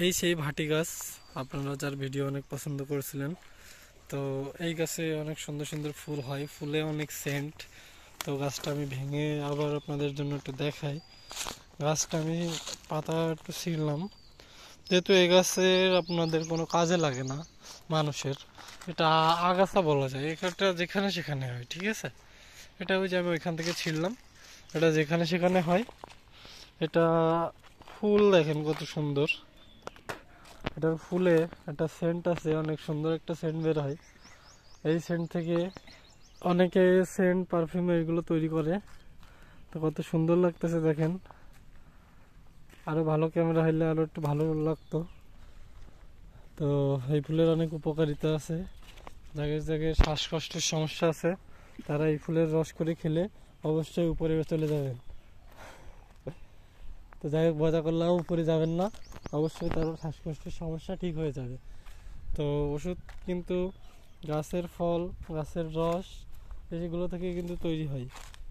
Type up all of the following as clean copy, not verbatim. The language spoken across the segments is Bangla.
এই সেই ভাটি গাছ, আপনারা যার ভিডিও অনেক পছন্দ করেছিলেন। তো এই গাছে অনেক সুন্দর সুন্দর ফুল হয়, ফুলে অনেক সেন্ট। তো গাছটা আমি ভেঙে আবার আপনাদের জন্য একটু দেখাই। গাছটা আমি পাতা একটু ছিঁড়লাম, যেহেতু এই গাছের আপনাদের কোনো কাজে লাগে না মানুষের, এটা আগাছা বলা যায়, এটা যেখানে সেখানে হয়, ঠিক আছে। এটা ওই যে আমি ওইখান থেকে ছিঁড়লাম, এটা যেখানে সেখানে হয়। এটা ফুল দেখেন কত সুন্দর, এটার ফুলে একটা সেন্ট আছে, অনেক সুন্দর একটা সেন্ট বের হয়। এই সেন্ট থেকে অনেকে সেন্ট পারফিউম এগুলো তৈরি করে। তো কত সুন্দর লাগতেছে দেখেন, আরো ভালো ক্যামেরা হইলে আরো একটু ভালো লাগতো। তো এই ফুলের অনেক উপকারিতা আছে, যাদের যাদের শ্বাসকষ্টের সমস্যা আছে তারা এই ফুলের রস করে খেলে অবশ্যই উপরে চলে যাবেন। তো যাই হোক, মজা করলাম, উপরে যাবেন না, অবশ্যই তার শ্বাসকষ্টের সমস্যা ঠিক হয়ে যাবে। তো ওষুধ কিন্তু গাছের ফল, গাছের রস, এগুলো থেকে কিন্তু তৈরি হয়,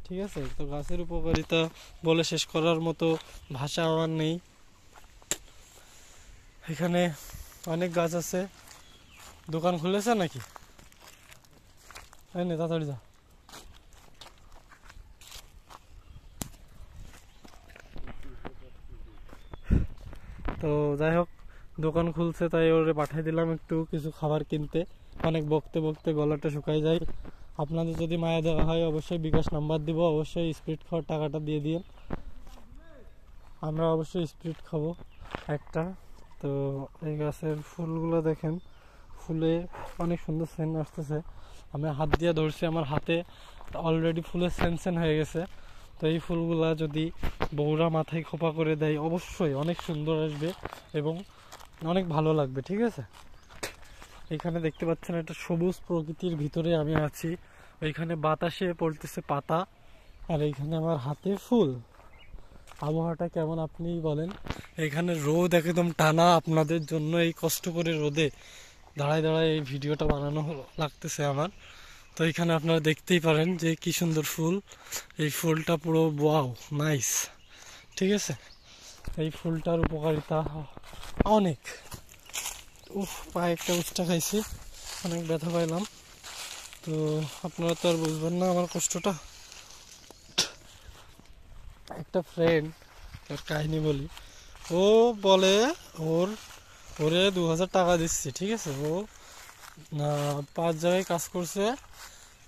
ঠিক আছে। তো গাছের উপকারিতা বলে শেষ করার মতো ভাষা আমার নেই। এখানে অনেক গাছ আছে। দোকান খুলেছে নাকি? এই নে, তাড়াতাড়ি যা। তো যাই হোক, দোকান খুলছে তাই ওরে পাঠিয়ে দিলাম একটু কিছু খাবার কিনতে। অনেক বকতে বকতে গলাটা শুকাই যায়। আপনাদের যদি মায়া দেওয়া হয় অবশ্যই বিকাশ নাম্বার দিব, অবশ্যই স্প্রিট খাওয়ার টাকাটা দিয়ে দিন, আমরা অবশ্যই স্প্রিট খাবো একটা। তো এই গাছের ফুলগুলো দেখেন, ফুলে অনেক সুন্দর সেন্ট আসতেছে। আমি হাত দিয়ে ধরছি, আমার হাতে অলরেডি ফুলের সেন্ট হয়ে গেছে। তো এই ফুলগুলা যদি বউরা মাথায় খোপা করে দেয় অবশ্যই অনেক সুন্দর আসবে এবং অনেক ভালো লাগবে, ঠিক আছে। এখানে দেখতে পাচ্ছেন একটা সবুজ প্রকৃতির ভিতরে আমি আছি, ওইখানে বাতাসে পড়তেছে পাতা, আর এইখানে আমার হাতে ফুল। আবহাওয়াটা কেমন আপনি বলেন। এখানে রোদ একদম টানা, আপনাদের জন্য এই কষ্ট করে রোদে দাঁড়ায় দাঁড়ায় এই ভিডিওটা বানানো লাগতেছে আমার। তো এখানে আপনারা দেখতেই পারেন যে কি সুন্দর ফুল, এই ফুলটা পুরো ওয়াও নাইস, ঠিক আছে। এই ফুলটার উপকারিতা অনেক। উফ, পায়ে একটা উষ্টা খাইছি, অনেক ব্যথা পাইলাম। তো আপনারা তো আর বুঝবেন না আমার কষ্টটা। একটা ফ্রেন্ড, তার কাহিনী বলি। ও বলে ওর ওরে 2000 টাকা দিচ্ছি, ঠিক আছে। ও 5 জায়গায় কাজ করছে,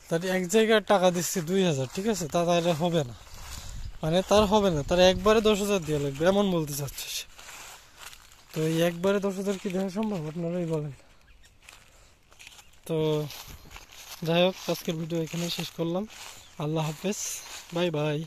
তার এক জায়গায় টাকা দিচ্ছি 2000, ঠিক আছে। তা তাহলে হবে না, মানে তার হবে না, তার একবারে 10,000 দিয়ে লাগবে এমন বলতে চাচ্ছে সে। তো এই একবারে 10,000 কি দেওয়া সম্ভব, আপনারাই বলেন। তো যাই হোক, আজকের ভিডিও এখানেই শেষ করলাম। আল্লাহ হাফেজ, বাই বাই।